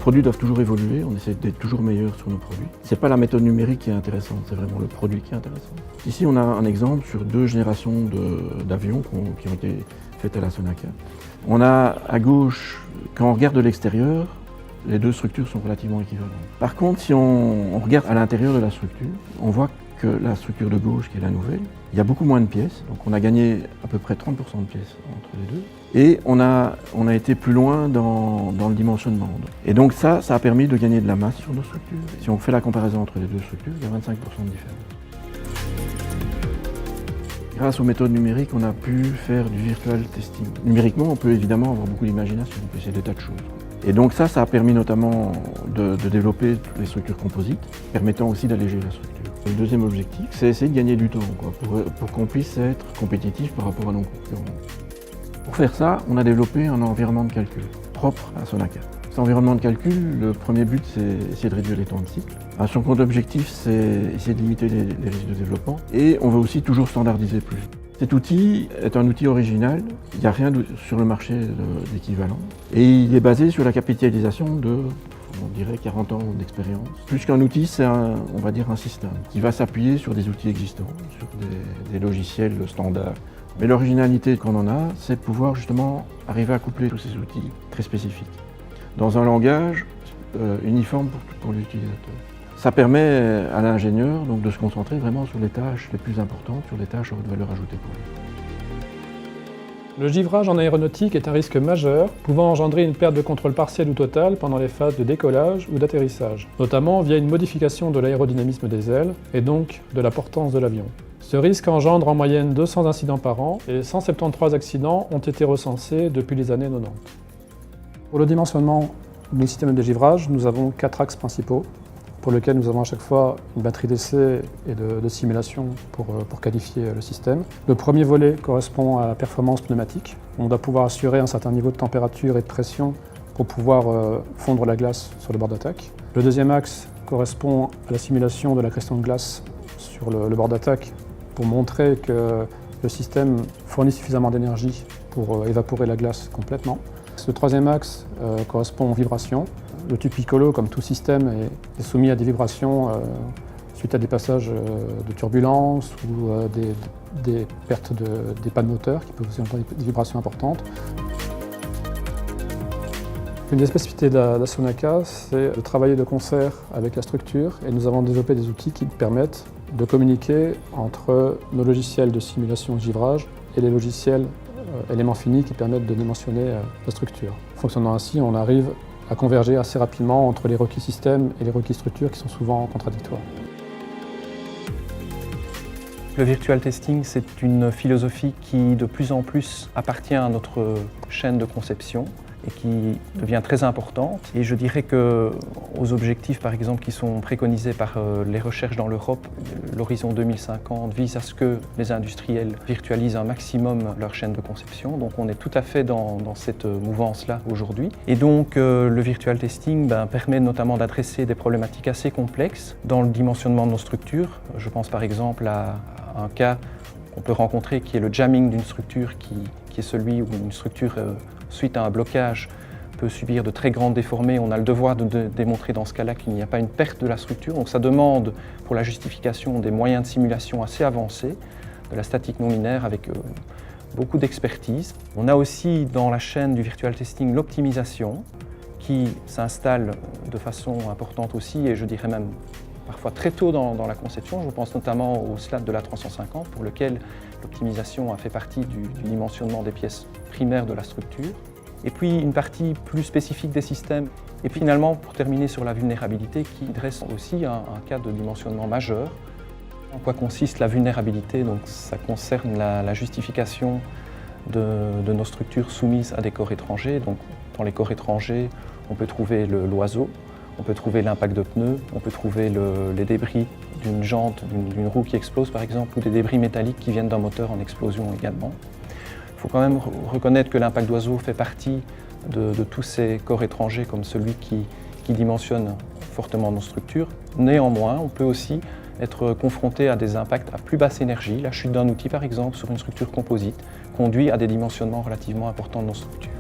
produits doivent toujours évoluer, on essaie d'être toujours meilleur sur nos produits. Ce n'est pas la méthode numérique qui est intéressante, c'est vraiment le produit qui est intéressant. Ici, on a un exemple sur 2 générations d'avions qui ont été faites à la Sonaca. On a à gauche, quand on regarde de l'extérieur, les 2 structures sont relativement équivalentes. Par contre, si on regarde à l'intérieur de la structure, on voit que la structure de gauche, qui est la nouvelle, il y a beaucoup moins de pièces, donc on a gagné à peu près 30% de pièces entre les deux. Et on a été plus loin dans le dimensionnement. Et donc ça a permis de gagner de la masse sur nos structures. Si on fait la comparaison entre les 2 structures, il y a 25% de différence. Grâce aux méthodes numériques, on a pu faire du virtual testing. Numériquement, on peut évidemment avoir beaucoup d'imagination, on peut essayer des tas de choses. Et donc ça a permis notamment de développer les structures composites, permettant aussi d'alléger la structure. Le deuxième objectif, c'est essayer de gagner du temps, pour qu'on puisse être compétitif par rapport à nos concurrents. Pour faire ça, on a développé un environnement de calcul propre à Sonaca. Cet environnement de calcul, le premier but, c'est essayer de réduire les temps de cycle. Son compte objectif, c'est essayer de limiter les risques de développement. Et on veut aussi toujours standardiser plus. Cet outil est un outil original, il n'y a rien sur le marché d'équivalent. Et il est basé sur la capitalisation de, on dirait, 40 ans d'expérience. Plus qu'un outil, c'est on va dire un système qui va s'appuyer sur des outils existants, sur des logiciels standards. Mais l'originalité qu'on en a, c'est de pouvoir justement arriver à coupler tous ces outils très spécifiques dans un langage uniforme pour l'utilisateur. Ça permet à l'ingénieur donc de se concentrer vraiment sur les tâches les plus importantes, sur les tâches à haute valeur ajoutée pour lui. Le givrage en aéronautique est un risque majeur, pouvant engendrer une perte de contrôle partiel ou totale pendant les phases de décollage ou d'atterrissage, notamment via une modification de l'aérodynamisme des ailes et donc de la portance de l'avion. Ce risque engendre en moyenne 200 incidents par an et 173 accidents ont été recensés depuis les années 90. Pour le dimensionnement du système de givrage, nous avons 4 axes principaux pour lesquels nous avons à chaque fois une batterie d'essais et de simulation pour qualifier le système. Le premier volet correspond à la performance pneumatique. On doit pouvoir assurer un certain niveau de température et de pression pour pouvoir fondre la glace sur le bord d'attaque. Le deuxième axe correspond à la simulation de la creston de glace sur le bord d'attaque pour montrer que le système fournit suffisamment d'énergie pour évaporer la glace complètement. Le troisième axe correspond aux vibrations. Le tube Piccolo, comme tout système, est soumis à des vibrations suite à des passages de turbulence ou des pertes des pannes moteurs qui peuvent aussi avoir des vibrations importantes. Une des spécificités de la Sonaca, c'est de travailler de concert avec la structure et nous avons développé des outils qui permettent de communiquer entre nos logiciels de simulation de givrage et les logiciels éléments finis qui permettent de dimensionner la structure. Fonctionnant ainsi, on arrive à converger assez rapidement entre les requis système et les requis structure qui sont souvent contradictoires. Le virtual testing, c'est une philosophie qui de plus en plus appartient à notre chaîne de conception et qui devient très importante. Et je dirais qu'aux objectifs, par exemple, qui sont préconisés par les recherches dans l'Europe, l'horizon 2050 vise à ce que les industriels virtualisent un maximum leur chaîne de conception. Donc on est tout à fait dans cette mouvance-là aujourd'hui. Et donc le virtual testing permet notamment d'adresser des problématiques assez complexes dans le dimensionnement de nos structures. Je pense par exemple à un cas qu'on peut rencontrer qui est le jamming d'une structure qui est celui où une structure suite à un blocage peut subir de très grandes déformées. On a le devoir de démontrer dans ce cas-là qu'il n'y a pas une perte de la structure. Donc ça demande pour la justification des moyens de simulation assez avancés, de la statique non linéaire avec beaucoup d'expertise. On a aussi dans la chaîne du virtual testing l'optimisation qui s'installe de façon importante aussi et je dirais même parfois très tôt dans la conception. Je pense notamment au SLAT de l'A350 pour lequel l'optimisation a fait partie du dimensionnement des pièces primaires de la structure. Et puis une partie plus spécifique des systèmes. Et puis finalement, pour terminer sur la vulnérabilité qui dresse aussi un cas de dimensionnement majeur. En quoi consiste la vulnérabilité? Donc, ça concerne la justification de nos structures soumises à des corps étrangers. Donc, dans les corps étrangers, on peut trouver l'oiseau, on peut trouver l'impact de pneus, on peut trouver les débris d'une jante, d'une roue qui explose par exemple, ou des débris métalliques qui viennent d'un moteur en explosion également. Il faut quand même reconnaître que l'impact d'oiseau fait partie de tous ces corps étrangers comme celui qui dimensionne fortement nos structures. Néanmoins, on peut aussi être confronté à des impacts à plus basse énergie. La chute d'un outil par exemple sur une structure composite conduit à des dimensionnements relativement importants de nos structures.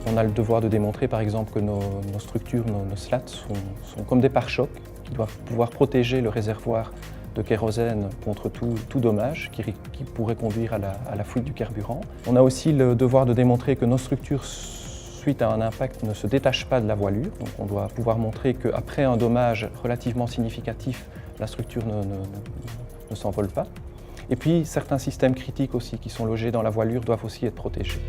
On a le devoir de démontrer par exemple que nos structures, nos slats sont comme des pare-chocs qui doivent pouvoir protéger le réservoir de kérosène contre tout dommage qui pourrait conduire à la fuite du carburant. On a aussi le devoir de démontrer que nos structures, suite à un impact, ne se détachent pas de la voilure. Donc on doit pouvoir montrer qu'après un dommage relativement significatif, la structure ne s'envole pas. Et puis certains systèmes critiques aussi qui sont logés dans la voilure doivent aussi être protégés.